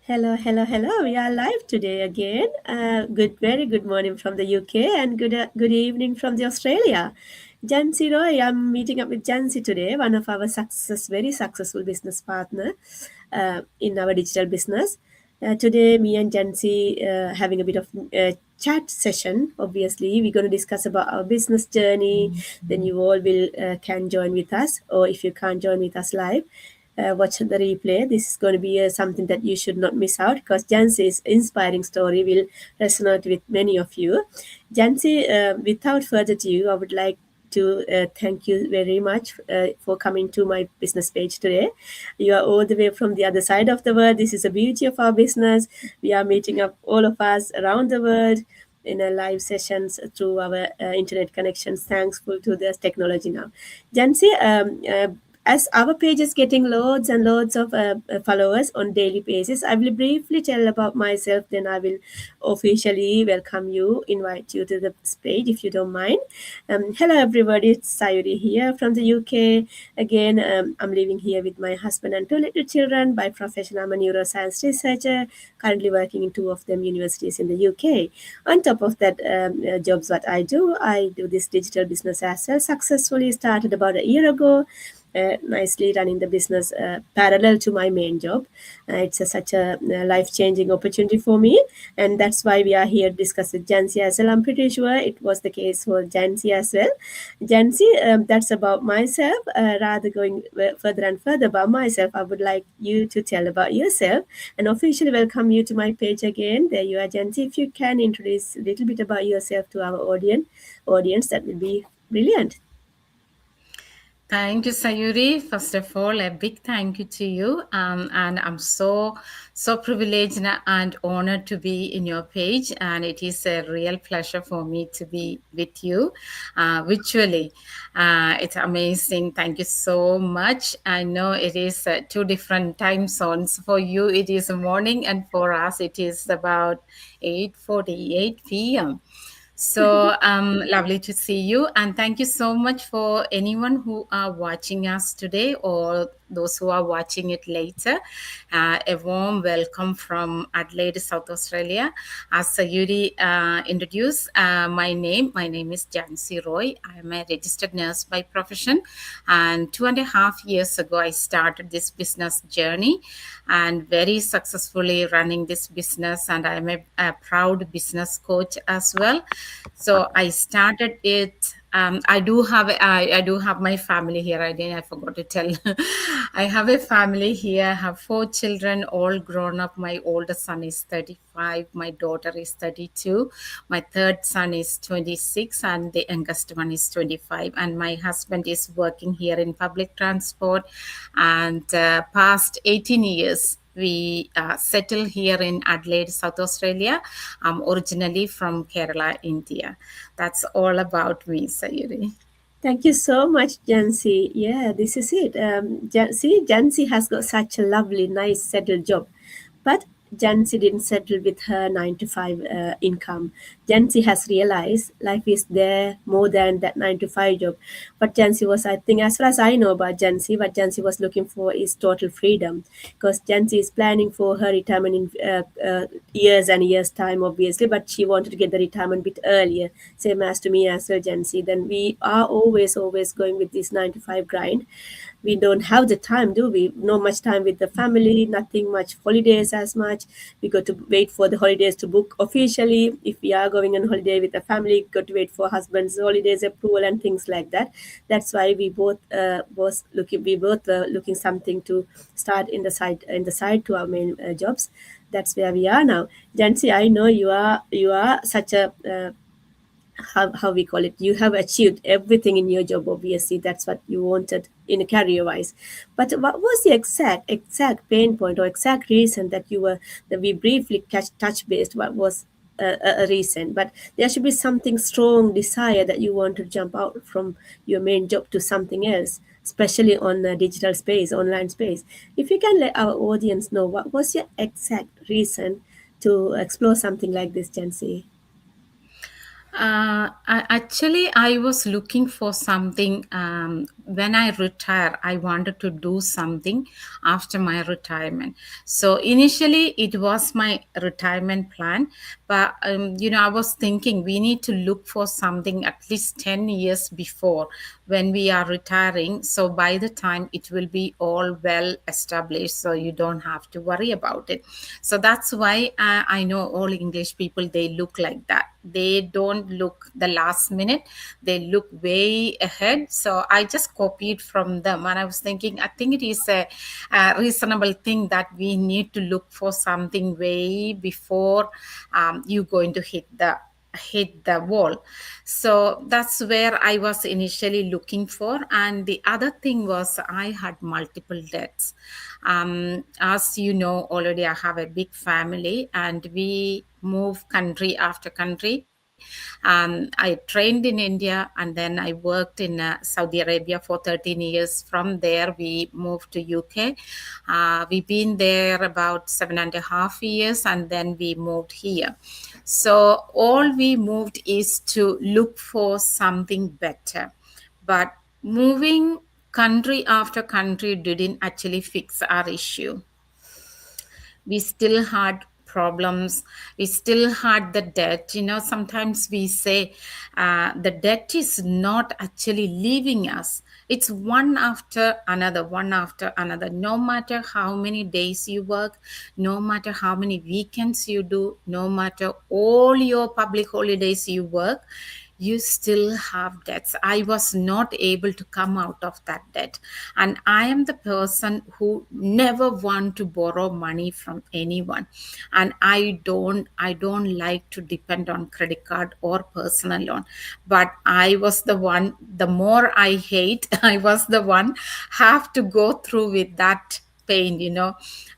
Hello, hello, hello. We are live today again. Very good morning from the UK and good evening from the Australia. Jancy Roy, I'm meeting up with Jancy today, one of our very successful business partner in our digital business. Today, me and Jancy having a bit of chat session. Obviously, we're going to discuss about our business journey. Then you all will can join with us, or if you can't join with us live, watch the replay. This is going to be something that you should not miss out because Jancy's inspiring story will resonate with many of you. Jancy, without further ado, I would like to thank you very much for coming to my business page today. You are all the way from the other side of the world. This is the beauty of our business. We are meeting up all of us around the world in a live sessions through our internet connections. Thankful to this technology now. Jancy, as our page is getting loads and loads of followers on daily basis, I will briefly tell about myself. Then I will officially welcome you, invite you to the page if you don't mind. Hello everybody, it's Sayuri here from the UK. Again, I'm living here with my husband and two little children. By profession, I'm a neuroscience researcher, currently working in two of them universities in the UK. On top of that, jobs what I do this digital business as well. Successfully started about a year ago, nicely running the business parallel to my main job. Such a life-changing opportunity for me, and that's why we are here to discuss with Jancy as well. I'm pretty sure it was the case for Jancy as well. Jancy, that's about myself. Rather going further and further about myself, I would like you to tell about yourself and officially welcome you to my page again. There you are, Jancy. If you can introduce a little bit about yourself to our audience, that will be brilliant. Thank you, Sayuri. First of all, a big thank you to you. And I'm so privileged and honored to be in your page. And it is a real pleasure for me to be with you virtually. It's amazing. Thank you so much. I know it is two different time zones. For you, it is morning, and for us, it is about 8:48 p.m. So lovely to see you, and thank you so much for anyone who are watching us today or those who are watching it later. A warm welcome from Adelaide, South Australia. As Sayuri introduced, my name is Jancy Roy. I am a registered nurse by profession, and 2.5 years ago, I started this business journey and very successfully running this business. And I am a proud business coach as well. So I started it. I do have my family here. I forgot to tell. I have a family here. I have 4 children, all grown up. My oldest son is 35. My daughter is 32. My third son is 26, and the youngest one is 25. And my husband is working here in public transport. And past 18 years, we settled here in Adelaide, South Australia. I'm originally from Kerala, India. That's all about me, Sayuri. Thank you so much, Jancy. Yeah, this is it. Jancy has got such a lovely, nice, settled job. But Jancy didn't settle with her 9 to 5 income. Jancy has realized life is there more than that 9 to 5 job. But Jancy was, I think, as far as I know about Jancy, what Jancy was looking for is total freedom. Because Jancy is planning for her retirement in years and years' time, obviously, but she wanted to get the retirement a bit earlier, same as to me as well, Jancy. Then we are always going with this 9 to 5 grind. We don't have the time, do we? No much time with the family, nothing much holidays as much. We got to wait for the holidays to book officially. If we are going on holiday with the family, got to wait for husband's holidays approval and things like that. That's why we both was looking. We both were looking something to start in the side to our main jobs. That's where we are now. Jancy, I know you are such a how we call it, you have achieved everything in your job. Obviously that's what you wanted in a career wise, but what was the exact pain point or exact reason that you were that we briefly touch based what was a reason, but there should be something strong desire that you want to jump out from your main job to something else, especially on the digital space, online space. If you can let our audience know what was your exact reason to explore something like this, Jancy. Actually, I was looking for something. When I retire, I wanted to do something after my retirement. So initially, it was my retirement plan. But, I was thinking we need to look for something at least 10 years before when we are retiring. So by the time it will be all well established, so you don't have to worry about it. So that's why I know all English people, they look like that. They don't look the last minute, they look way ahead. So I just copied from them, and I was thinking, I think it is a reasonable thing that we need to look for something way before you going to hit the wall. So that's where I was initially looking for. And the other thing was I had multiple debts. As you know already, I have a big family, and we move country after country. I trained in India, and then I worked in Saudi Arabia for 13 years. From there, we moved to UK. We've been there about 7.5 years, and then we moved here. So all we moved is to look for something better. But moving country after country didn't actually fix our issue. We still had problems, we still had the debt. Sometimes we say the debt is not actually leaving us, it's one after another. No matter how many days you work, no matter how many weekends you do, no matter all your public holidays you work, you still have debts. I was not able to come out of that debt. And I am the person who never want to borrow money from anyone. And I don't like to depend on credit card or personal loan. But I was the one, the more I hate, I was the one have to go through with that pain.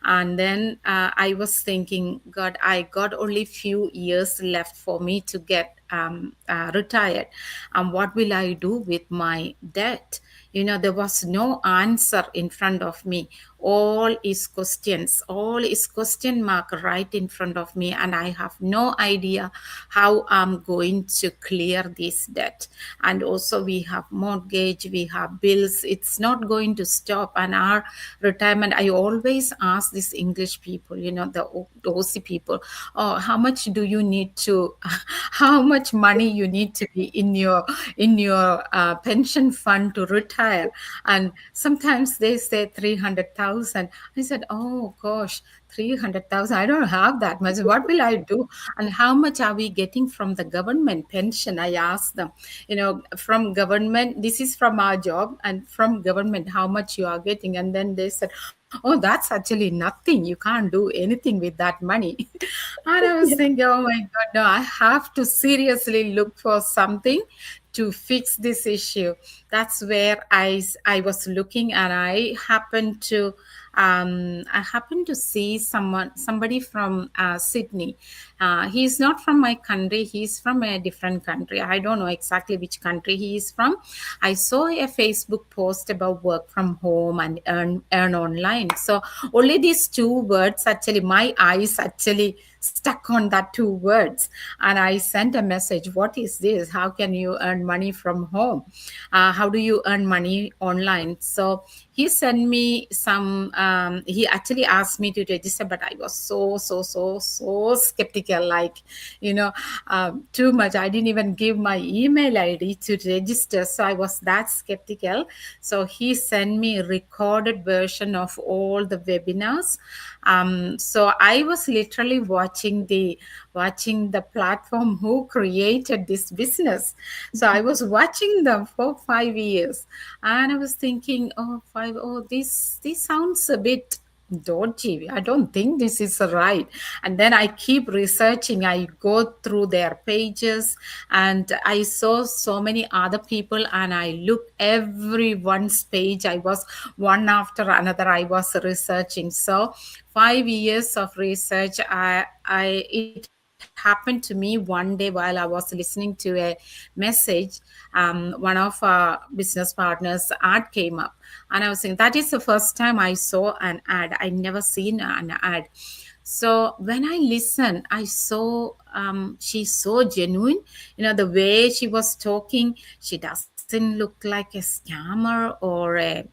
And then I was thinking, God, I got only few years left for me to get retired, and what will I do with my debt? There was no answer in front of me. All is question mark right in front of me, and I have no idea how I'm going to clear this debt. And also we have mortgage, we have bills, it's not going to stop. And our retirement, I always ask these English people, the OC people, oh, how much do you need to how much money you need to be in your pension fund to retire? And sometimes they say 300,000. I said, oh gosh, 300,000, I don't have that much, what will I do? And how much are we getting from the government pension? I asked them, from government, this is from our job, and from government, how much you are getting? And then they said, oh, that's actually nothing, you can't do anything with that money. And I was Yeah. thinking, oh my God, no, I have to seriously look for something to fix this issue. That's where I was looking, and I happened to see somebody from Sydney. He's not from my country, he's from a different country. I don't know exactly which country he is from. I saw a Facebook post about work from home and earn online. So only these two words, actually my eyes actually stuck on that two words, and I sent a message, what is this, how can you earn money from home, how do you earn money online? So he sent me some, he actually asked me to register, but I was so skeptical, like, too much. I didn't even give my email ID to register, so I was that skeptical. So he sent me a recorded version of all the webinars. So I was literally watching the platform who created this business. So I was watching them for 5 years, and I was thinking, this sounds a bit dodgy. I don't think this is right. And then I keep researching. I go through their pages, and I saw so many other people, and I looked everyone's page. I was one after another, I was researching. So 5 years of research, it happened to me one day while I was listening to a message. One of our business partners ad came up, and I was saying, that is the first time I saw an ad. I never seen an ad. So when I listened, I saw she's so genuine. The way she was talking, she doesn't look like a scammer or a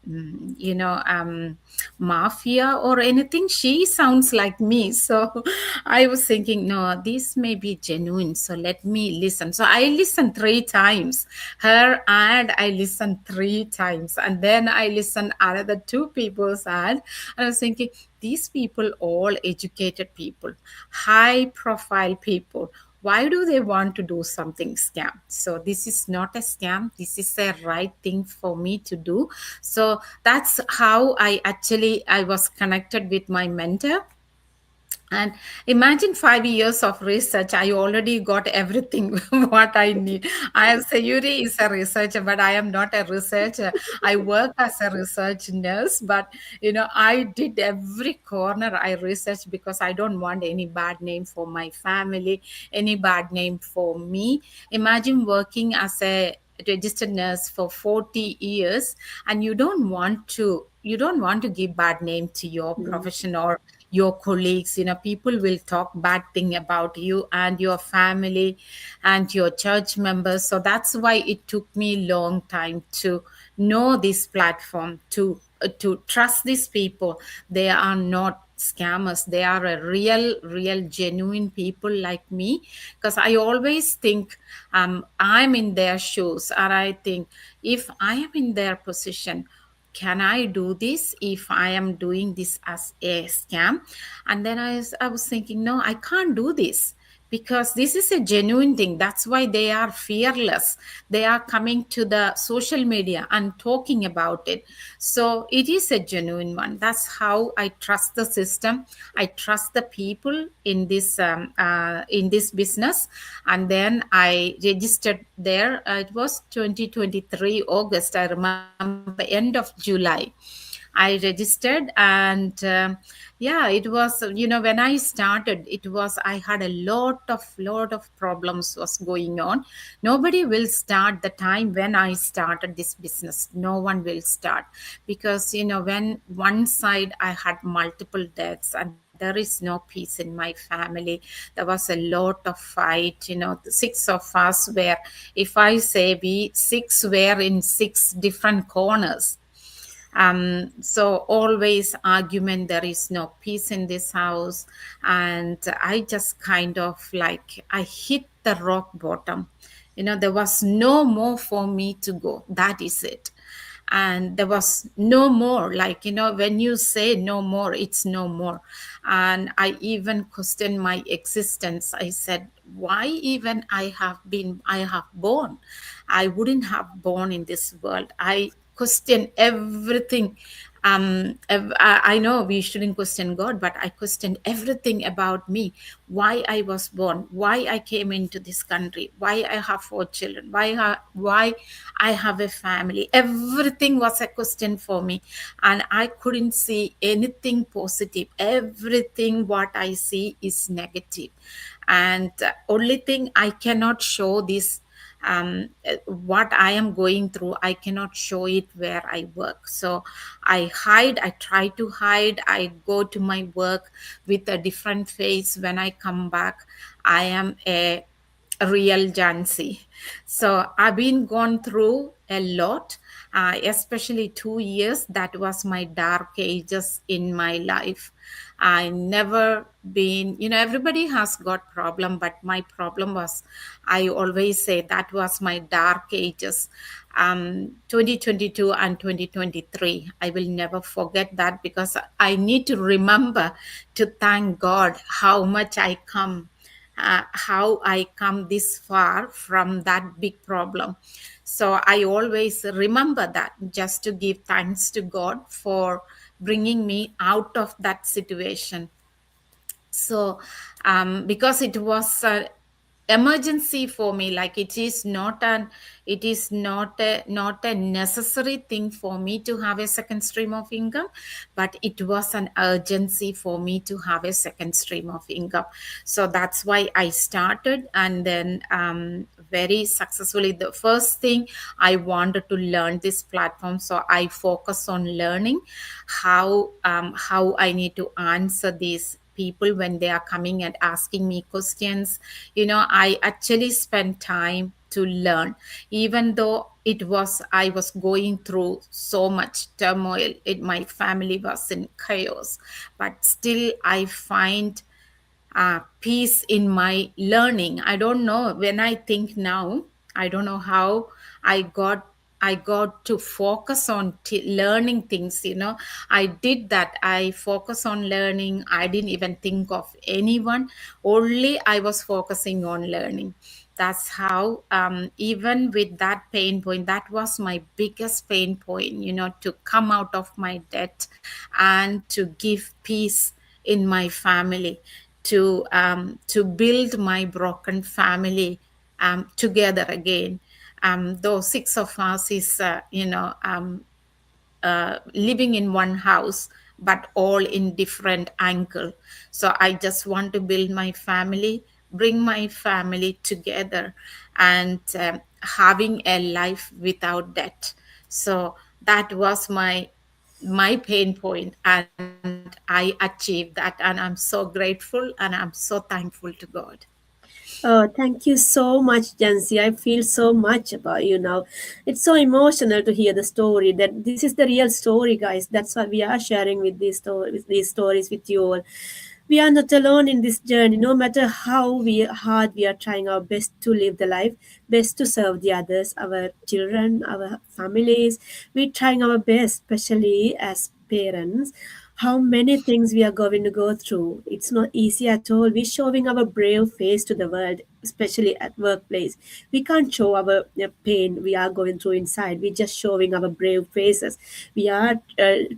mafia or anything. She sounds like me. So I was thinking, no, this may be genuine. So let me listen. So I listened 3 times. Her ad, I listened 3 times. And then I listened another two people's ad. And I was thinking, these people, all educated people, high profile people, why do they want to do something scam? So this is not a scam, this is a right thing for me to do. So that's how I was connected with my mentor. And imagine 5 years of research. I already got everything what I need. I am Sayuri is a researcher, but I am not a researcher. I work as a research nurse, but I did every corner I researched because I don't want any bad name for my family, any bad name for me. Imagine working as a registered nurse for 40 years and you don't want to give bad name to your Mm. profession or your colleagues. People will talk bad thing about you and your family and your church members. So that's why it took me long time to know this platform, to trust these people. They are not scammers, they are a real genuine people like me. Because I always think, I'm in their shoes, and I think, if I am in their position, can I do this if I am doing this as a scam? And then I was thinking, no, I can't do this, because this is a genuine thing. That's why they are fearless. They are coming to the social media and talking about it. So it is a genuine one. That's how I trust the system. I trust the people in this business. And then I registered there. It was 2023 August, I remember, end of July. I registered, and yeah, it was, when I started, I had a lot of problems was going on. Nobody will start the time when I started this business. No one will start, because when one side I had multiple deaths and there is no peace in my family. There was a lot of fight. The six of us were, if I say, we six were in six different corners. So always argument, there is no peace in this house. And I just kind of like, I hit the rock bottom. There was no more for me to go. That is it. And there was no more, like, when you say no more, it's no more. And I even questioned my existence. I said, why even I have born? I wouldn't have born in this world. I question everything. I know we shouldn't question God, but I questioned everything about me. Why I was born, why I came into this country, why I have 4 children, why I have a family. Everything was a question for me, and I couldn't see anything positive. Everything what I see is negative, and only thing I cannot show this, what I am going through, I cannot show it where I work. So I hide, I try to hide, I go to my work with a different face. When I come back, I am a real Jansi. So I've been gone through a lot, especially 2 years. That was my dark ages in my life. I never been, everybody has got problem, but my problem was, I always say, that was my dark ages. 2022 and 2023, I will never forget that, because I need to remember to thank God how I come this far from that big problem. So I always remember that, just to give thanks to God for bringing me out of that situation. So because it was a emergency for me, like, it is not a necessary thing for me to have a second stream of income, but it was an urgency for me to have a second stream of income. So that's why I started. And then very successfully, the first thing, I wanted to learn this platform. So I focus on learning how I need to answer these people when they are coming and asking me questions. I actually spend time to learn, even though I was going through so much turmoil. My family was in chaos, but still I find peace in my learning. I don't know, when I think now, I don't know how i got I got to focus on learning things. I did that. I focus on learning. I didn't even think of anyone. Only I was focusing on learning. That's how, even with that pain point, that was my biggest pain point, to come out of my debt and to give peace in my family, to build my broken family together again. Though six of us is living in one house, but all in different angle. So I just want to build my family, bring my family together, and having a life without debt. So that was my pain point, and I achieved that, and I'm so grateful and I'm so thankful to God. Oh, thank you so much, Jancy. I feel so much about you now. It's so emotional to hear the story. That this is the real story, guys. That's why we are sharing with these stories with you all. We are not alone in this journey. No matter how hard we are trying our best to live the life, best to serve the others, our children, our families. We're trying our best, especially as parents. How many things we are going to go through. It's not easy at all. We're showing our brave face to the world, especially at workplace. We can't show our pain we are going through inside. We're just showing our brave faces. We are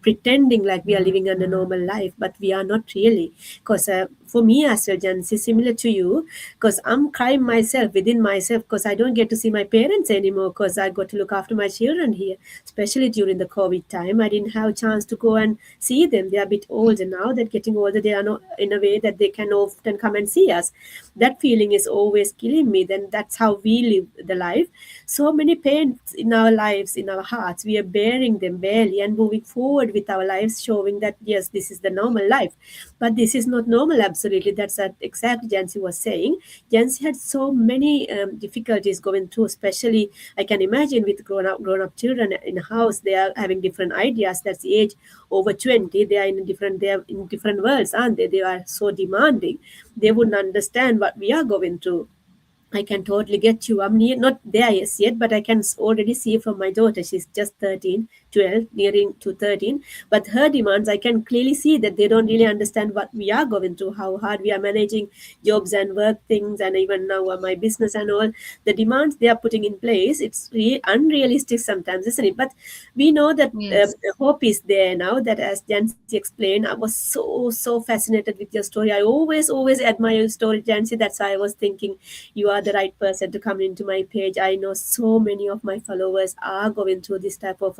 pretending like we are living a normal life, but we are not really. Because for me as well, Jancy, similar to you, because I'm crying myself within myself because I don't get to see my parents anymore because I got to look after my children here, especially during the COVID time. I didn't have a chance to go and see them. They're a bit older now. They're getting older. They are not in a way that they can often come and see us. That feeling is always killing me. Then that's how we live the life. So many pains in our lives, in our hearts. We are bearing them barely and moving forward with our lives, showing that yes, this is the normal life. But this is not normal, absolutely. That's what exactly Jancy was saying. Jancy had so many difficulties going through, especially I can imagine with grown up children in a house, they are having different ideas. That's the age over 20. They are in different worlds, aren't they? They are so demanding. They wouldn't understand what we are going through. I can totally get you. Not there yet, but I can already see from my daughter. She's just 13, 12, nearing to 13. But her demands, I can clearly see that they don't really understand what we are going through, how hard we are managing jobs and work things, and even now my business and all. The demands they are putting in place, it's unrealistic sometimes, isn't it? But we know that Yes. hope is there now. That as Jancy explained, I was so fascinated with your story. I always admire your story, Jancy. That's why I was thinking you are the right person to come into my page. I know so many of my followers are going through this type of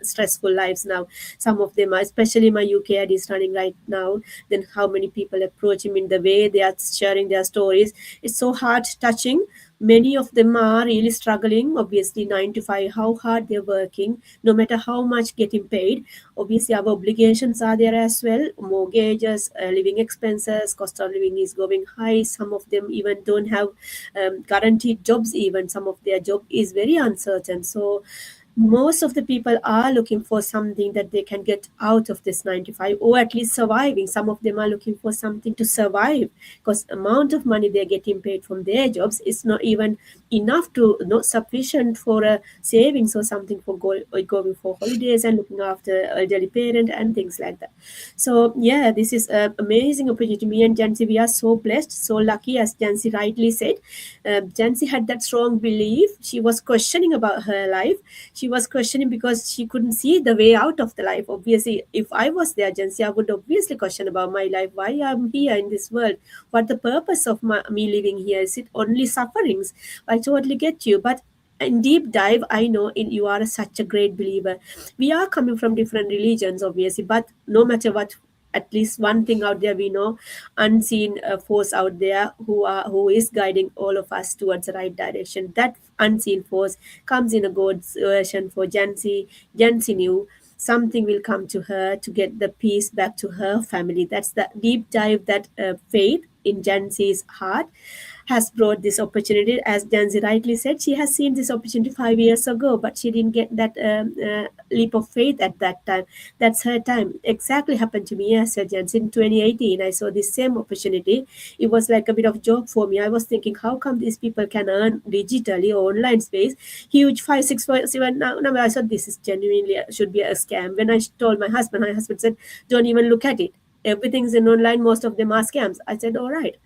stressful lives now. Some of them are, especially my UK ad is running right now. Then how many people approach him in the way they are sharing their stories. It's so heart touching. Many of them are really struggling, obviously 9 to 5, how hard they're working, no matter how much getting paid. Obviously our obligations are there as well, mortgages, living expenses, cost of living is going high. Some of them even don't have guaranteed jobs. Even some of their job is very uncertain. So most of the people are looking for something that they can get out of this 95, or at least surviving. Some of them are looking for something to survive, because amount of money they're getting paid from their jobs is not even enough to, not sufficient for a savings or something for going for holidays and looking after elderly parent and things like that. So yeah, this is an amazing opportunity. Me and Jancy, we are so blessed, so lucky. As Jancy rightly said, Jancy had that strong belief. She was questioning about her life. She was questioning because she couldn't see the way out of the life. Obviously, if I was there, Jancy, I would obviously question about my life. Why I'm here in this world? What the purpose of me living here? Is it only sufferings? I totally get you, but in deep dive, I know you are such a great believer. We are coming from different religions, obviously, but no matter what, at least one thing out there we know, unseen force out there who is guiding all of us towards the right direction. That unseen force comes in a God's version for Jancy. Jancy knew. something will come to her to get the peace back to her family. That's the deep dive that faith in Gen Z's heart has brought this opportunity. As Janzi rightly said, she has seen this opportunity 5 years ago, but she didn't get that leap of faith at that time. That's her time. Exactly happened to me as a Janzi in 2018. I saw this same opportunity. It was like a bit of joke for me. I was thinking, how come these people can earn digitally or online space huge 5 6 7 now I thought this is genuinely should be a scam. When I told my husband said, don't even look at it, everything's in online, most of them are scams. I said, all right.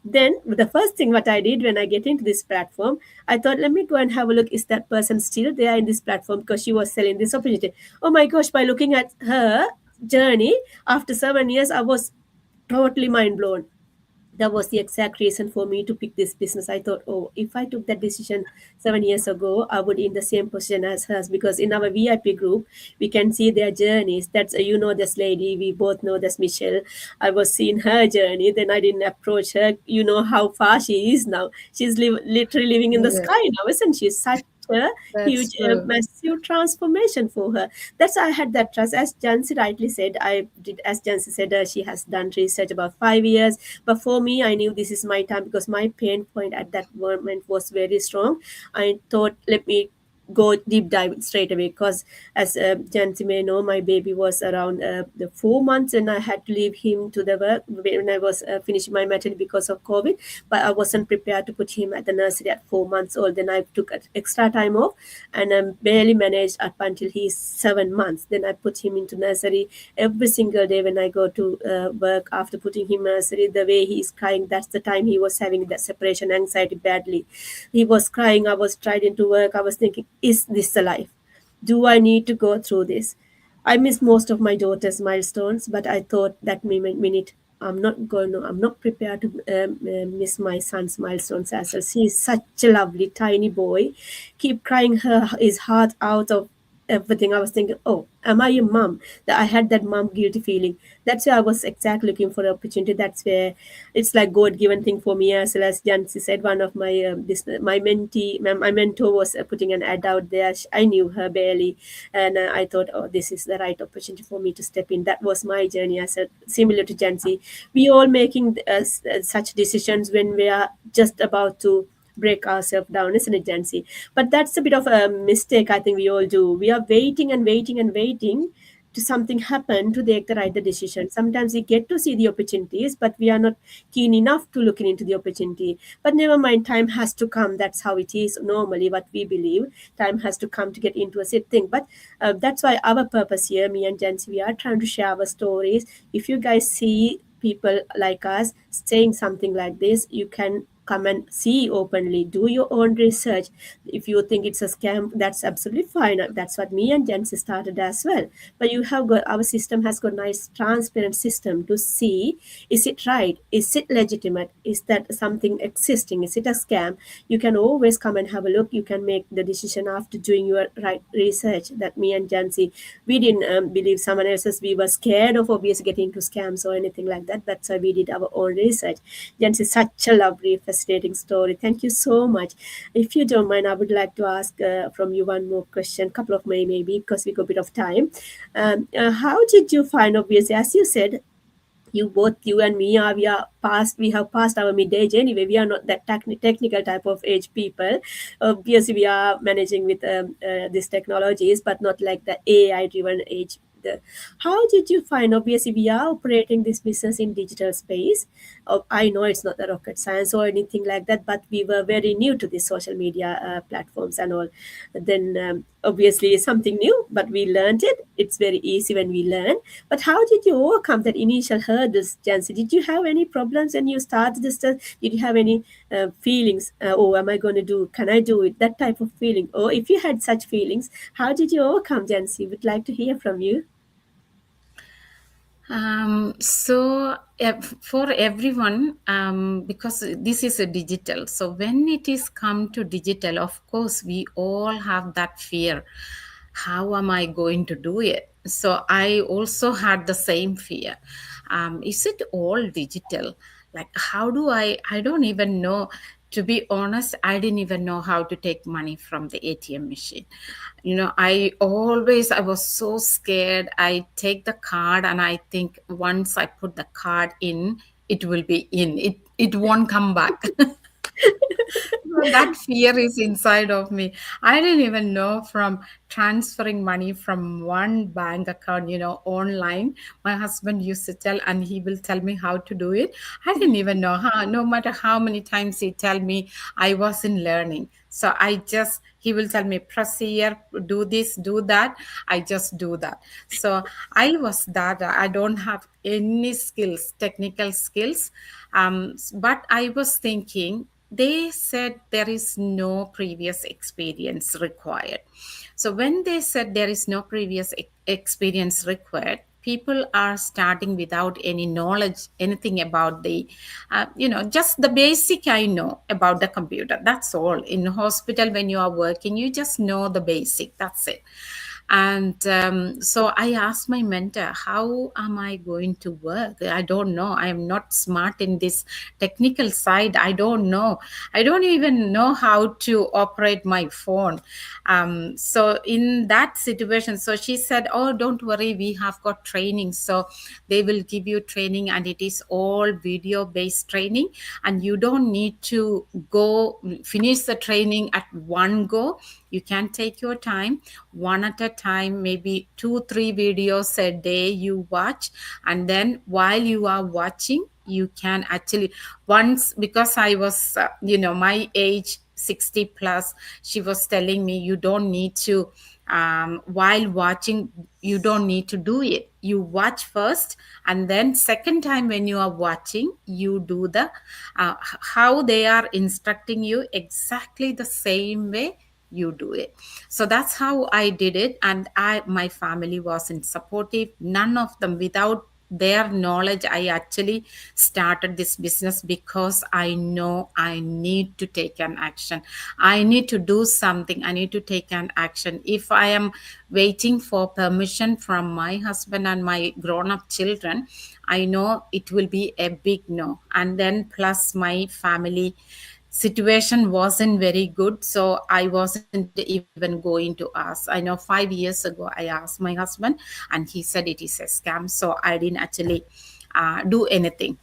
Then the first thing what I did when I get into this platform, I thought, let me go and have a look, is that person still there in this platform, because she was selling this opportunity. Oh my gosh, by looking at her journey after 7 years, I was totally mind blown. That was the exact reason for me to pick this business. I thought, oh, if I took that decision 7 years ago, I would in the same position as hers, because in our VIP group, we can see their journeys. That's you know this lady, we both know this Michelle. I was seeing her journey, then I didn't approach her. You know how far she is now. She's literally living in the Yeah, sky now, isn't she? Such a that's huge, true. massive transformation for her. That's why I had that trust. As Jancy rightly said, I did. As Jancy said, she has done research about 5 years. But for me, I knew this is my time, because my pain point at that moment was very strong. I thought, let me go deep dive straight away, because as Jancy may know, my baby was around the 4 months, and I had to leave him to the work when I was finishing my maternity because of COVID. But I wasn't prepared to put him at the nursery at 4 months old. Then I took extra time off, and barely managed up until he's 7 months. Then I put him into nursery every single day when I go to work. After putting him nursery, the way he's crying, that's the time he was having that separation anxiety badly. He was crying. I was trying to work. I was thinking, is this a life? Do I need to go through this? I miss most of my daughter's milestones, but I thought that minute, I'm not prepared to miss my son's milestones as well. He is such a lovely tiny boy, keep crying his heart out of everything. I was thinking, oh, am I a mom? That I had that mom guilty feeling. That's where I was exactly looking for an opportunity. That's where it's like God given thing for me as well. As Jancy said, one of my my mentee, my mentor was putting an ad out there. I knew her barely, and I thought, oh, this is the right opportunity for me to step in. That was my journey. I said, similar to Jancy, we all making such decisions when we are just about to break ourselves down, isn't it, Jancy? But that's a bit of a mistake I think we all do. We are waiting and waiting and waiting to something happen to take the right decision. Sometimes we get to see the opportunities, but we are not keen enough to looking into the opportunity. But never mind, time has to come. That's how it is normally, what we believe. Time has to come to get into a set thing. But that's why our purpose here, me and Jancy, we are trying to share our stories. If you guys see people like us saying something like this, you can come and see openly, do your own research. If you think it's a scam, that's absolutely fine. That's what me and Jancy started as well. But you have got, our system has got nice transparent system to see, is it right, is it legitimate, is that something existing, is it a scam? You can always come and have a look. You can make the decision after doing your right research. That me and Jancy, we didn't believe someone else's. We were scared of obviously getting into scams or anything like that. That's why we did our own research. Jancy, such a lovely, fascinating story. Thank you so much. If you don't mind, I would like to ask from you one more question, couple of maybe, because we got a bit of time. How did you find, obviously, as you said, you and me are, we have passed our mid age anyway. We are not that technical type of age people. Obviously we are managing with these technologies, but not like the AI driven age. How did you find, obviously we are operating this business in digital space. I know it's not the rocket science or anything like that, but we were very new to the social media platforms and all. Then obviously it's something new, but we learned it. It's very easy when we learn. But how did you overcome that initial hurdles, Jancy? Did you have any problems when you started this stuff? Did you have any feelings? Oh, am I going to do? Can I do it? That type of feeling. Or if you had such feelings, how did you overcome, Jancy? Would like to hear from you. For everyone, because this is a digital, so when it is come to digital, of course, we all have that fear. How am I going to do it? So I also had the same fear. Is it all digital? Like, how do I don't even know. To be honest, I didn't even know how to take money from the ATM machine. I was so scared. I take the card and I think once I put the card in, it will be in. It won't come back. So that fear is inside of me. I didn't even know from transferring money from one bank account, online. My husband used to tell, and he will tell me how to do it. I didn't even know how, no matter how many times he tell me, I wasn't learning. So he will tell me, press here, do this, do that. I just do that. So I was that. I don't have any skills, technical skills. But I was thinking, they said there is no previous experience required. So when they said there is no previous experience required, people are starting without any knowledge, anything about just the basic. I know about the computer. That's all. In hospital, when you are working, you just know the basic. That's it. And so I asked my mentor, how am I going to work? I don't know. I am not smart in this technical side. I don't know. I don't even know how to operate my phone. So in that situation, so she said, oh, don't worry, we have got training. So they will give you training, and it is all video based training, and you don't need to go finish the training at one go. You can take your time, one at a time, maybe 2 3 videos a day you watch. And then while you are watching, you can actually, once, because I was my age 60 plus, she was telling me, you don't need to, while watching, you don't need to do it. You watch first, and then second time when you are watching, you do the how they are instructing you, exactly the same way you do it. So that's how I did it. And my family wasn't supportive, none of them. Without their knowledge, I actually started this business, because I know I need to take an action. I need to do something. I need to take an action. If I am waiting for permission from my husband and my grown up children, I know it will be a big no. And then plus my family situation wasn't very good, so I wasn't even going to ask. I know 5 years ago I asked my husband, and he said it is a scam, so I didn't actually do anything.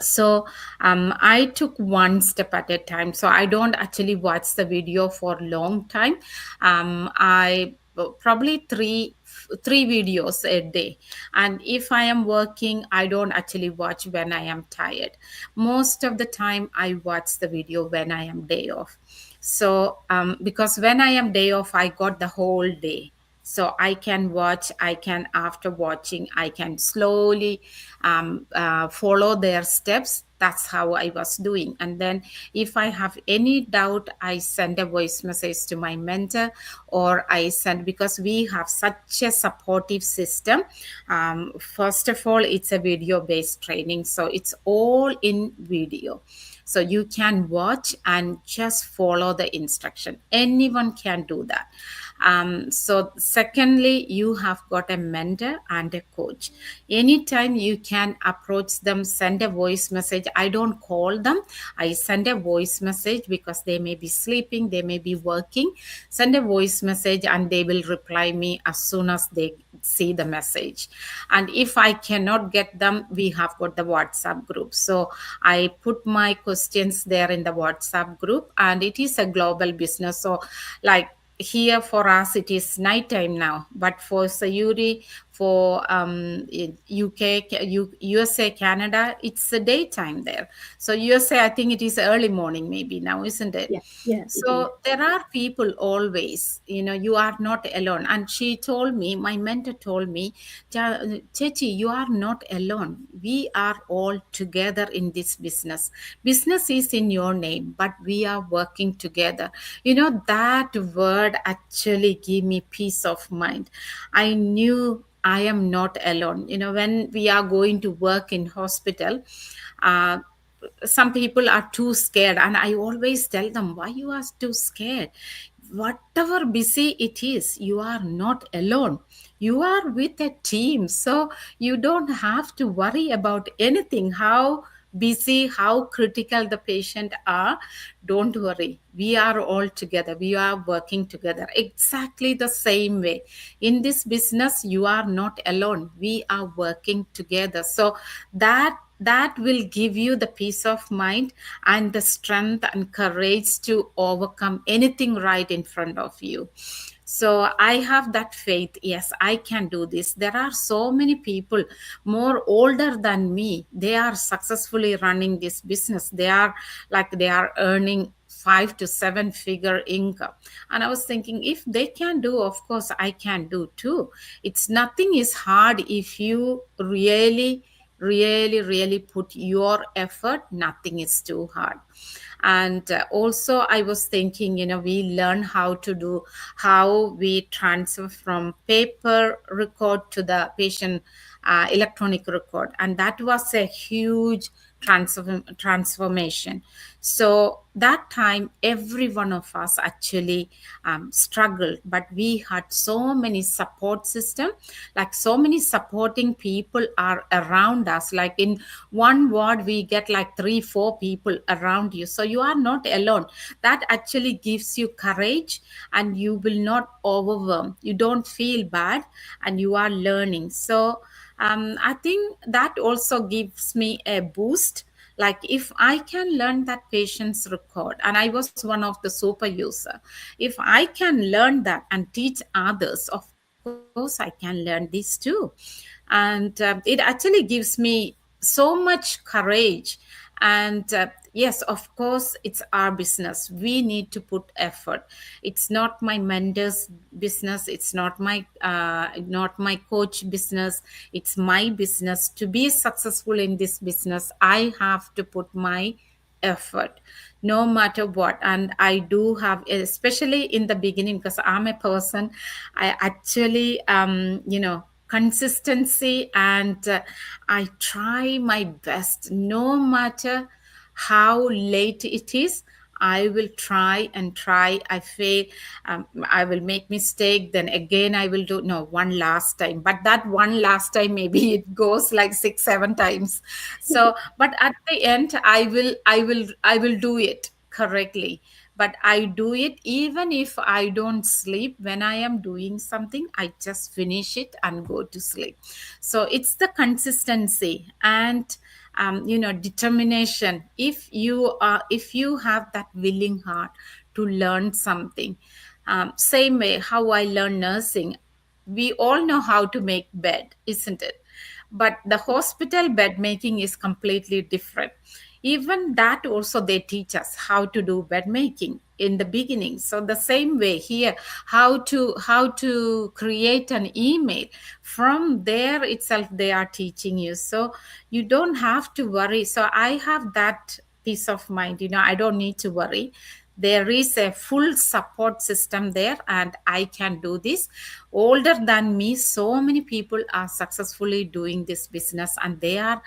So I took one step at a time. So I don't actually watch the video for a long time. I probably three videos a day. And if I am working, I don't actually watch when I am tired. Most of the time I watch the video when I am day off. So because when I am day off, I got the whole day, so I can watch. I can, after watching, I can slowly follow their steps. That's how I was doing. And then if I have any doubt, I send a voice message to my mentor, or I send, because we have such a supportive system. First of all, it's a video based training, so it's all in video. So you can watch and just follow the instruction. Anyone can do that. So secondly, you have got a mentor and a coach. Anytime you can approach them, send a voice message. I don't call them, I send a voice message, because they may be sleeping, they may be working. Send a voice message and they will reply me as soon as they see the message. And if I cannot get them, we have got the WhatsApp group. So I put my questions there in the WhatsApp group, and it is a global business. So like here for us it is nighttime now, but for Sayuri, for UK, USA, Canada, it's a daytime there. So USA, I think it is early morning maybe now, isn't it? Yeah, yeah, it is. So there are people always, you are not alone. And she told me, my mentor told me, Chechi, you are not alone. We are all together in this business. Business is in your name, but we are working together. That word actually gave me peace of mind. I knew I am not alone. When we are going to work in hospital, uh, some people are too scared, and I always tell them, why you are too scared? Whatever busy it is, you are not alone. You are with a team, so you don't have to worry about anything, how busy how critical the patient are, don't worry, we are all together, we are working together exactly the same way. In this business you are not alone, we are working together. So that will give you the peace of mind and the strength and courage to overcome anything right in front of you. So I have that faith, yes, I can do this. There are so many people more older than me, they are successfully running this business, they are earning 5 to 7 figure income. And I was thinking, if they can do, of course I can do too. It's nothing is hard if you really put your effort, nothing is too hard. And also I was thinking, we learn how we transfer from paper record to the patient electronic record, and that was a huge transformation. So that time every one of us actually struggled, but we had so many support system, like so many supporting people are around us. Like in one ward we get like 3 4 people around you, so you are not alone. That actually gives you courage, and you will not overwhelm, you don't feel bad, and you are learning. So I think that also gives me a boost. Like if I can learn that patient's record, and I was one of the super user, if I can learn that and teach others, of course I can learn this too. And it actually gives me so much courage. And yes, of course it's our business, we need to put effort. It's not my mentor's business, it's not my coach business, it's my business. To be successful in this business, I have to put my effort no matter what. And I do have, especially in the beginning, because I'm a person, I actually consistency, and I try my best no matter how late it is. I will try and try. I fail, I will make mistake, then again I will do, no, one last time, but that one last time maybe it goes like 6 7 times. So but at the end I will do it correctly. But I do it even if I don't sleep. When I am doing something, I just finish it and go to sleep. So it's the consistency and determination. If you have that willing heart to learn something, same way how I learned nursing, we all know how to make bed, isn't it? But the hospital bed making is completely different. Even that also they teach us how to do bed making in the beginning. So the same way here, how to create an email, from there itself they are teaching you. So you don't have to worry. So I have that peace of mind, I don't need to worry. There is a full support system there, and I can do this. Older than me, so many people are successfully doing this business, and they are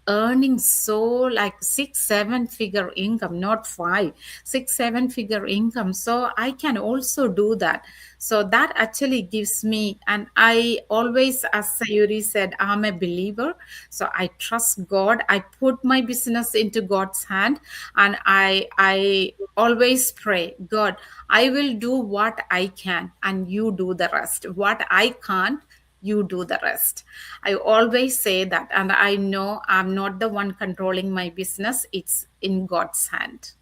earning so like 6 7 figure income, not 5 6 7 figure income. So I can also do that. So that actually gives me, and I always, as Sayuri said, I'm a believer. So I trust God, I put my business into God's hand, and I always pray, God, I will do what I can, and you do the rest. What I can't, you do the rest. I always say that, and I know I'm not the one controlling my business, it's in God's hand.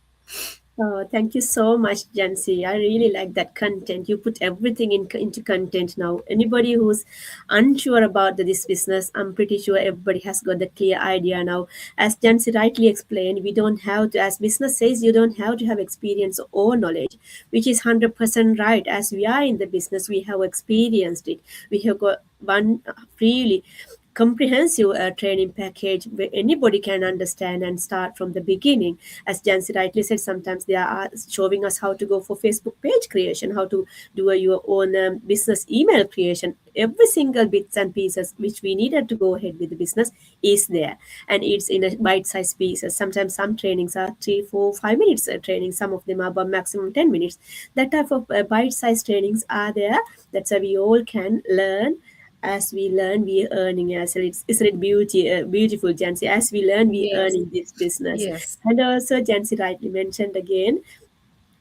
Oh, thank you so much, Jancy. I really like that content. You put everything into content now. Anybody who's unsure about this business, I'm pretty sure everybody has got the clear idea now. As Jancy rightly explained, we don't have to, as business says, you don't have to have experience or knowledge, which is 100% right. As we are in the business, we have experienced it. We have got one really comprehensive training package where anybody can understand and start from the beginning. As Jancy rightly said, sometimes they are showing us how to go for Facebook page creation, how to do your own business email creation. Every single bits and pieces which we needed to go ahead with the business is there, and it's in a bite-sized pieces. Sometimes some trainings are 3 4 5 minutes training, some of them are about maximum 10 minutes. That type of bite-sized trainings are there. That's why we all can learn as we learn, we are earning as well. Isn't it beautiful, Jancy? As we learn, we earn Yes. in this business. Yes. And also, Jancy rightly mentioned again,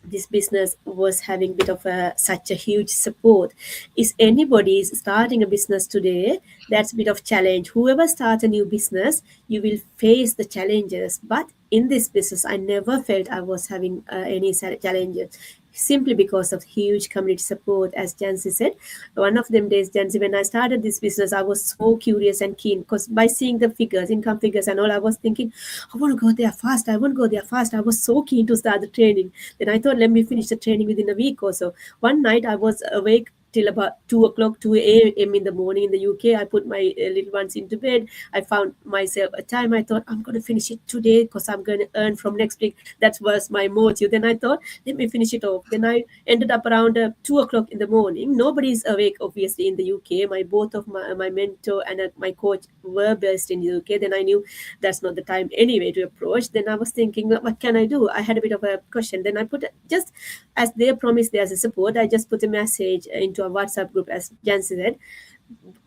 this business was having bit of such a huge support. Is anybody is starting a business today, that's a bit of challenge. Whoever starts a new business, you will face the challenges, but in this business I never felt I was having any challenges, simply because of huge community support. As Jancy said, one of them days, Jancy, when I started this business, I was so curious and keen, because by seeing the figures, income figures and all, I was thinking, I want to go there fast, I want to go there fast. I was so keen to start the training. Then I thought, let me finish the training within a week or so. One night I was awake till about 2 o'clock, 2 a.m. in the morning in the UK. I put my little ones into bed. I found myself a time. I thought, I'm going to finish it today because I'm going to earn from next week. That was my motive. Then I thought, let me finish it off. Then I ended up around 2 o'clock in the morning. Nobody's awake, obviously, in the UK. Both of my mentor and my coach were based in the UK. Then I knew that's not the time anyway to approach. Then I was thinking, what can I do? I had a bit of a question. Then I put just as they promised there's a support, I just put a message into a WhatsApp group, as Jancy said.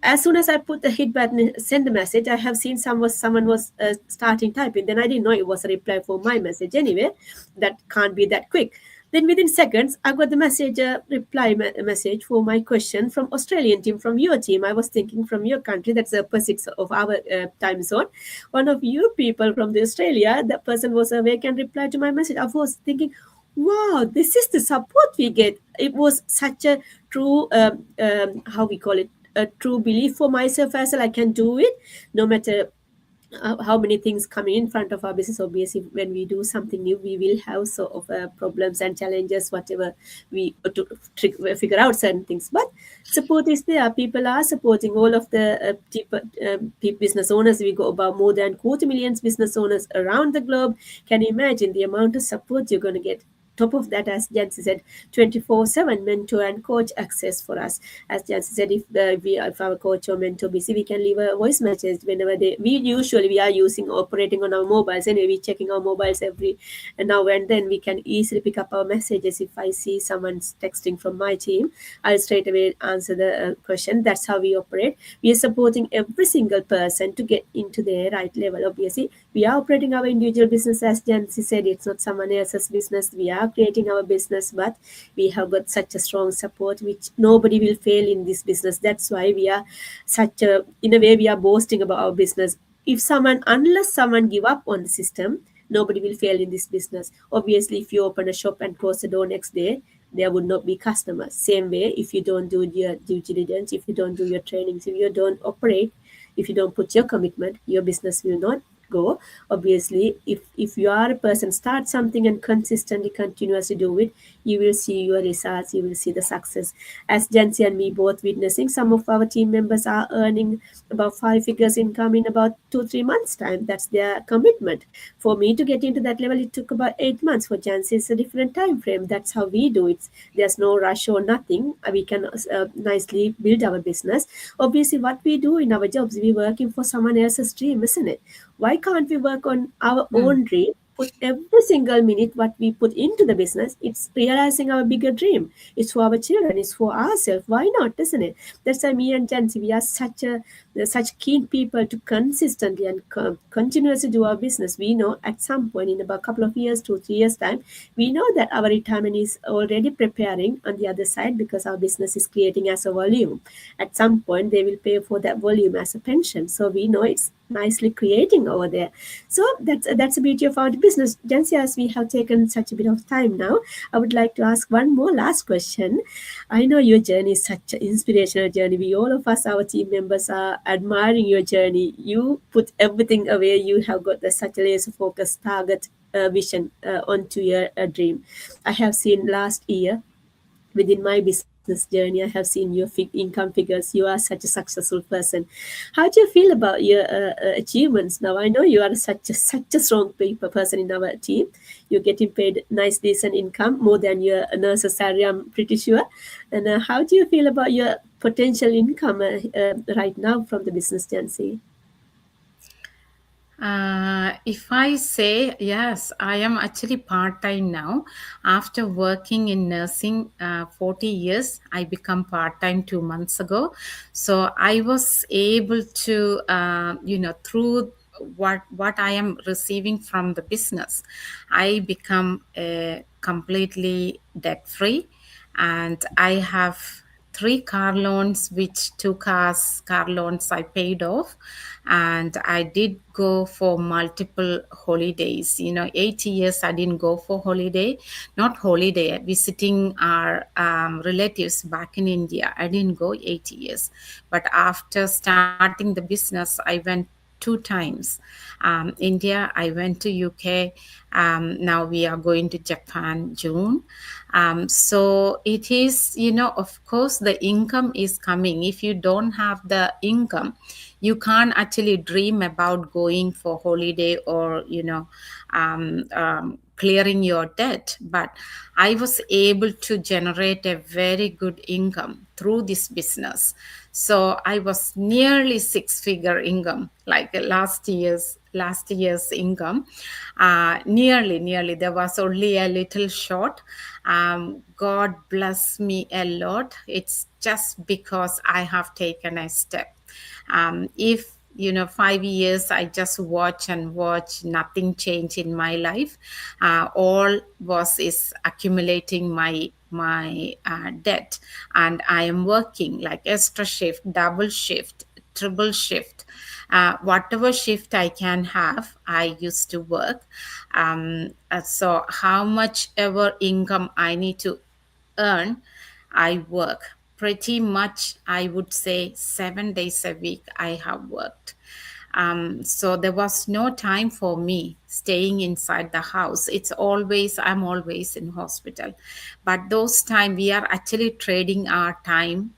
As soon as I put the hit button, send the message, I have seen someone was starting typing. Then I didn't know it was a reply for my message anyway. That can't be that quick. Then within seconds, I got the message, message for my question from Australian team, from your team. I was thinking from your country, that's the opposite of our time zone. One of you people from the Australia, that person was awake and replied to my message. I was thinking, wow, this is the support we get. It was such a true, how we call it, a true belief for myself as well. I can do it no matter how many things come in front of our business. Obviously, when we do something new, we will have sort of problems and challenges, whatever we to figure out certain things. But support is there. People are supporting all of the business owners. We go about more than 250,000 business owners around the globe. Can you imagine the amount of support you're going to get? Top of that, as Jancy said, 24/7 mentor and coach access for us. As Jancy said, if our coach or mentor busy, we can leave a voice message whenever we are using operating on our mobiles anyway. We're checking our mobiles every now and then. We can easily pick up our messages. If I see someone's texting from my team, I'll straight away answer the question. That's how we operate. We are supporting every single person to get into their right level. Obviously, we are operating our individual business. As Jancy said, it's not someone else's business. We are creating our business, but we have got such a strong support, which nobody will fail in this business. That's why we are in a way, we are boasting about our business. Unless someone give up on the system, nobody will fail in this business. Obviously, if you open a shop and close the door next day, there would not be customers. Same way, if you don't do your due diligence, if you don't do your trainings, if you don't operate, if you don't put your commitment, your business will not go. Obviously, if you are a person, start something and consistently, continuously do it, you will see your results, you will see the success. As Jancy and me both witnessing, some of our team members are earning about 5 figures income in about 2-3 months time. That's their commitment. For me to get into that level, it took about 8 months. For Jancy, it's a different time frame. That's how we do it. There's no rush or nothing. We can nicely build our business. Obviously, what we do in our jobs, we're working for someone else's dream, isn't it? Why can't we work on our own dream? Put every single minute what we put into the business, it's realizing our bigger dream. It's for our children, it's for ourselves. Why not, isn't it? That's why me and Jancy, we are such keen people to consistently and continuously do our business. We know at some point in about a couple of years, 2-3 years time, we know that our retirement is already preparing on the other side, because our business is creating as a volume. At some point, they will pay for that volume as a pension. So we know it's nicely creating over there. So that's the beauty of our business. Jancy, as we have taken such a bit of time now, I would like to ask one more last question. I know your journey is such an inspirational journey. We all of us, our team members, are admiring your journey. You put everything away. You have got such a laser focused target vision onto your dream. I have seen last year within my business journey, I have seen your income figures. You are such a successful person. How do you feel about your achievements now? I know you are such a strong person in our team. You're getting paid nice, decent income, more than your nurse's salary, I'm pretty sure. And how do you feel about your potential income right now from the business, Jancy? If I say yes, I am actually part time now. After working in nursing 40 years, I become part time 2 months ago. So I was able to, through what I am receiving from the business, I become completely debt free, and I have three car loans, which two car loans I paid off, and I did go for multiple holidays. 8 years I didn't go for holiday, not holiday, visiting our relatives back in India. I didn't go 8 years, but after starting the business, I went two times. India, I went to UK. Now we are going to Japan June. So it is, of course, the income is coming. If you don't have the income, you can't actually dream about going for holiday or, clearing your debt. But I was able to generate a very good income through this business. So I was nearly six-figure income, like last year's income. Nearly. There was only a little short. God bless me a lot. It's just because I have taken a step. If 5 years I just watch and watch, nothing changed in my life. All was is accumulating my debt, and I am working like extra shift, double shift, triple shift. Whatever shift I can have, I used to work. So how much ever income I need to earn, I work. Pretty much, I would say 7 days a week I have worked. So there was no time for me staying inside the house. I'm always in hospital. But those time we are actually trading our time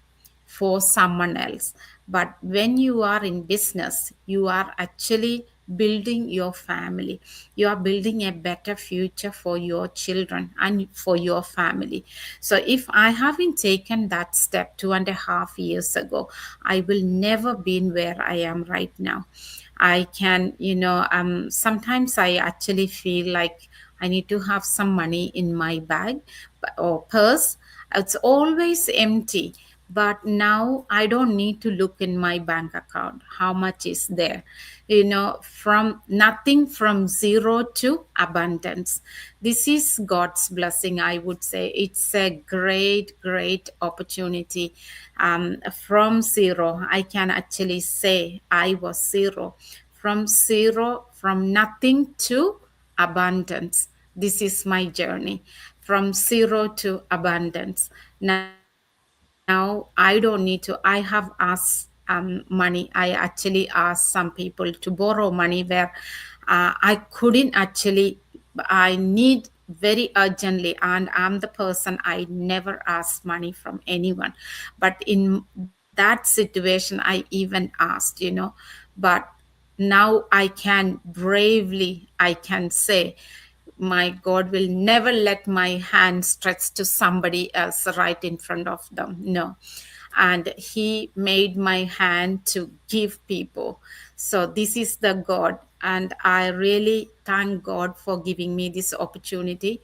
for someone else. But when you are in business, you are actually building your family. You are building a better future for your children and for your family. So if I haven't taken that step 2.5 years ago, I will never been where I am right now. I can, sometimes I actually feel like I need to have some money in my bag or purse. It's always empty. But now I don't need to look in my bank account how much is there. From nothing, from zero to abundance. This is God's blessing, I would say. It's a great opportunity. From zero, I can actually say I was zero. From nothing to abundance. This is my journey, from zero to abundance. Now I don't need to, I have asked money. I actually asked some people to borrow money where I couldn't actually. I need very urgently, and I'm the person, I never ask money from anyone. But in that situation I even asked. But now I can bravely, I can say, my God will never let my hand stretch to somebody else right in front of them. No. And He made my hand to give people. So this is the God. And I really thank God for giving me this opportunity.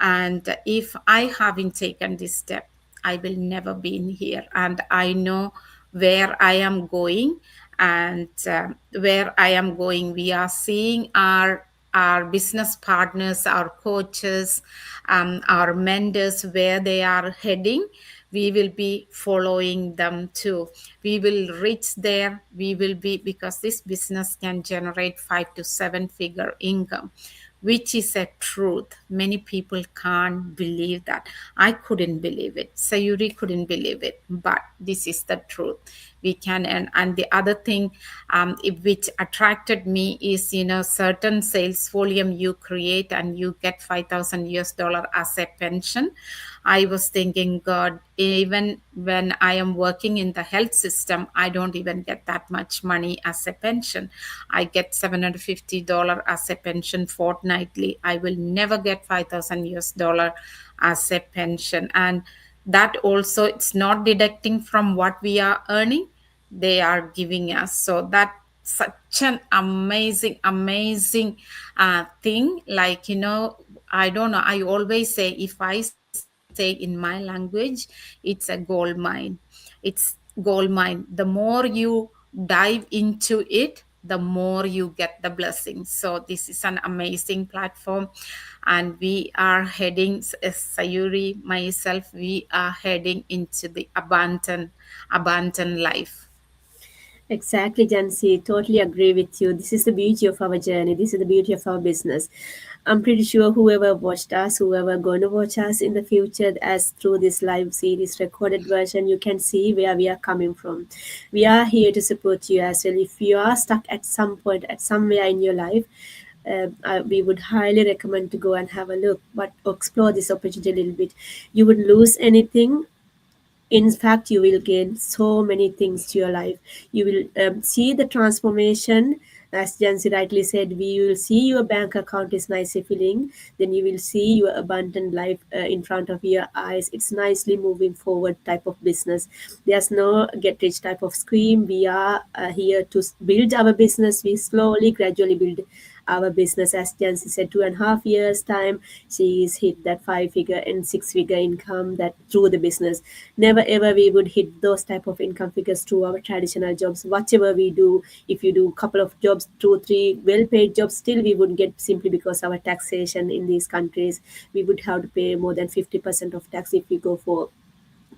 And if I haven't taken this step, I will never be in here. And I know where I am going. And where I am going, we are seeing our business partners, our coaches, our mentors, where they are heading. We will be following them too. We will reach there. We will be, because this business can generate 5 to 7 figure income, which is a truth. Many people can't believe that. I couldn't believe it. Sayuri couldn't believe it, but this is the truth. We can. And the other thing, which attracted me is, certain sales volume you create and you get 5,000 US dollar as a pension. I was thinking, God, even when I am working in the health system, I don't even get that much money as a pension. I get $750 as a pension fortnightly. I will never get 5,000 US dollar as a pension. And that also, it's not deducting from what we are earning, they are giving us. So such an amazing thing. Like, I don't know, I always say, if I say in my language, it's a gold mine. It's gold mine. The more you dive into it, the more you get the blessings. So this is an amazing platform, and we are heading, Sayuri, myself, we are heading into the abundant life. Exactly, Jansi. Totally agree with you. This is the beauty of our journey. This is the beauty of our business. I'm pretty sure whoever watched us, whoever going to watch us in the future, as through this live series recorded version, you can see where we are coming from. We are here to support you as well. If you are stuck at some point, at somewhere in your life, we would highly recommend to go and have a look, but explore this opportunity a little bit. You would lose anything. In fact, you will gain so many things to your life. You will see the transformation. As Jansi rightly said, we will see your bank account is nicely filling. Then you will see your abundant life in front of your eyes. It's nicely moving forward type of business. There's no get rich type of scheme. We are here to build our business. We slowly, gradually build our business. As Jansi said, 2.5 years time, she's hit that 5 figure and 6 figure income that through the business. Never ever we would hit those type of income figures through our traditional jobs. Whatever we do, if you do a couple of jobs, 2 3 well paid jobs, still we wouldn't get, simply because our taxation in these countries, we would have to pay more than 50% of tax if we go for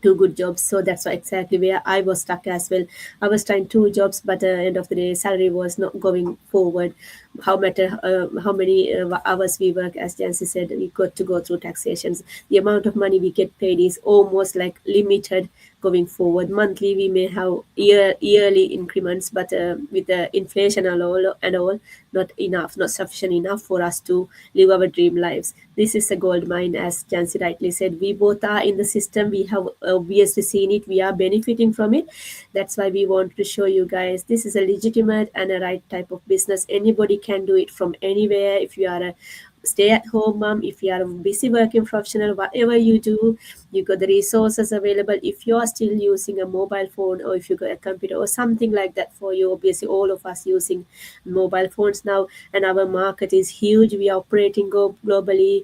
two good jobs. So that's why exactly where I was stuck as well. I was trying two jobs, but end of the day, salary was not going forward. How many hours we work, as Jancy said, we got to go through taxations. The amount of money we get paid is almost like limited going forward. Monthly, we may have yearly increments, but with the inflation and all, not enough, not sufficient enough for us to live our dream lives. This is a gold mine, as Jancy rightly said. We both are in the system. We have obviously seen it. We are benefiting from it. That's why we want to show you guys this is a legitimate and a right type of business. Anybody can do it from anywhere. If you are a stay at home mom, if you are a busy working professional, whatever you do, you got the resources available. If you are still using a mobile phone, or if you got a computer or something like that for you, obviously all of us using mobile phones now, and our market is huge. We are operating globally.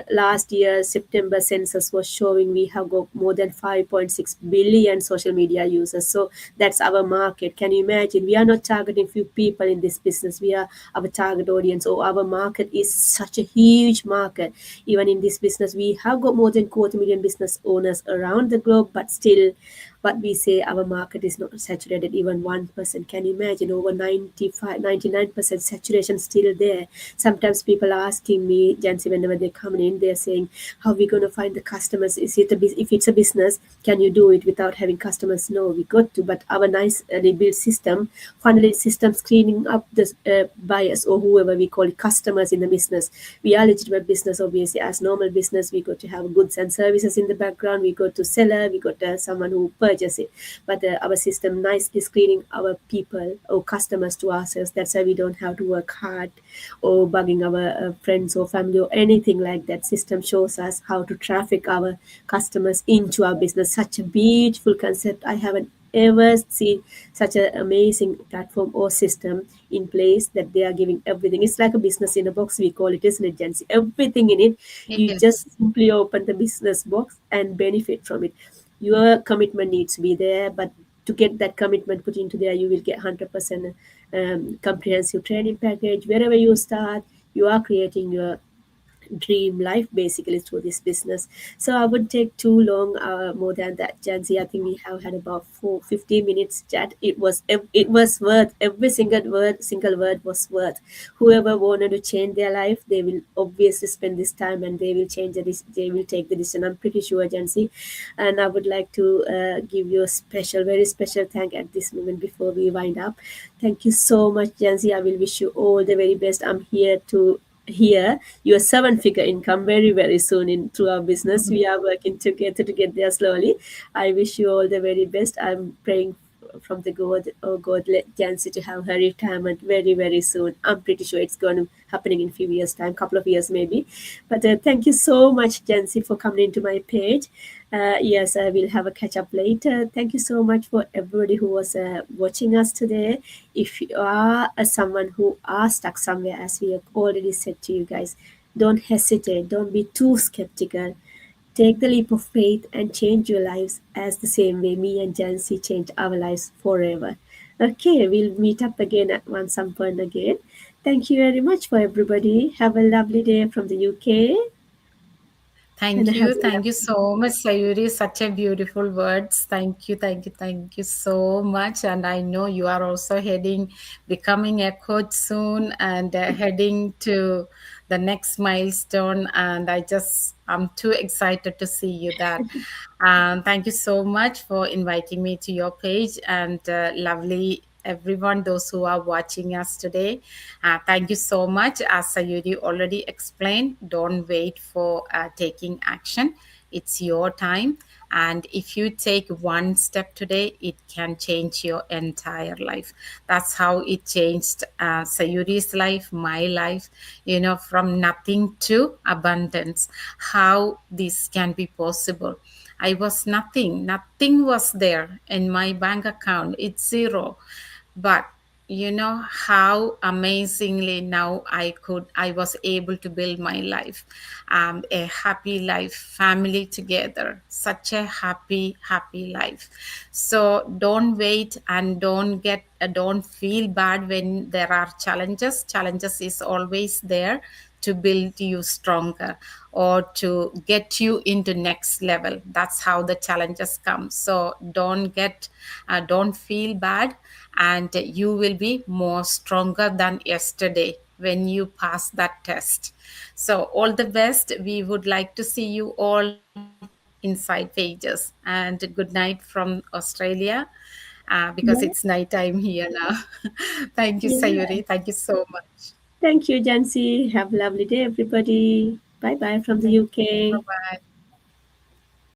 Last year September census was showing we have got more than 5.6 billion social media users. So that's our market. Can you imagine? We are not targeting few people in this business. We are our target audience, or our market is such a huge market. Even in this business, we have got more than 250,000 business owners around the globe, but still, what we say, our market is not saturated even 1%. Can you imagine? Over 95, 99% saturation still there. Sometimes people are asking me, Jancy, whenever they come in, they're saying, how are we going to find the customers? If it's a business, can you do it without having customers? No, we got to, but our nice built system, funnel system, screening up the buyers, or whoever we call it, customers in the business. We are legitimate business, obviously. As normal business, we got to have goods and services in the background. We got to seller, we got someone who purchase it. But our system nicely screening our people or customers to ourselves. That's why we don't have to work hard or bugging our friends or family or anything like that. System shows us how to traffic our customers into our business. Such a beautiful concept. I haven't ever seen such an amazing platform or system in place, that they are giving everything. It's like a business in a box, we call it, isn't it, Jancy? Everything in it. You Yes. just simply open the business box and benefit from it. Your commitment needs to be there, but to get that commitment put into there, you will get 100% comprehensive training package. Wherever you start, you are creating your dream life basically through this business. So I would take too long, more than that, Jancy. I think we have had about 15 minutes chat. It was worth every single word was worth. Whoever wanted to change their life, they will obviously spend this time, and they will they will take the decision. I'm pretty sure, Jancy. And I would like to give you a special, very special thank at this moment before we wind up. Thank you so much, Jancy. I will wish you all the very best. I'm here to hear your seven-figure income very, very soon in through our business. We are working together to get there slowly. I wish you all the very best. I'm praying from the God. Oh God, let Jancy to have her retirement very very soon. I'm pretty sure it's going to happening in few years time, couple of years maybe. But thank you so much, Jancy, for coming into my page. Yes, I will have a catch up later. Thank you so much for everybody who was watching us today. If you are someone who are stuck somewhere, as we have already said to you guys, don't hesitate. Don't be too skeptical. Take the leap of faith and change your lives as the same way me and Jancy changed our lives forever. Okay, we'll meet up again at one some point again. Thank you very much for everybody. Have a lovely day from the UK and Thank have you. a Thank you lovely so much, Sayuri. Such a beautiful words. Thank you. Thank you. Thank you so much. And I know you are also becoming a coach soon and heading to the next milestone. And I'm too excited to see you that. Thank you so much for inviting me to your page and lovely everyone, those who are watching us today. Thank you so much. As Sayuri already explained, don't wait for taking action. It's your time. And if you take one step today, it can change your entire life. That's how it changed Sayuri's life, my life, from nothing to abundance. How this can be possible. I was nothing. Nothing was there in my bank account. It's zero. But you know how amazingly now I was able to build my life, a happy life, family together, such a happy life. So don't wait and don't feel bad when there are challenges is always there to build you stronger or to get you into next level. That's how the challenges come. So don't feel bad, and you will be more stronger than yesterday when you pass that test. So all the best. We would like to see you all inside pages, and good night from Australia, because it's day. night time here now. Thank you, Sayuri. Yeah. Thank you so much. Thank you, Jancy. Have a lovely day, everybody. Bye bye from the Thank you. Bye UK. bye.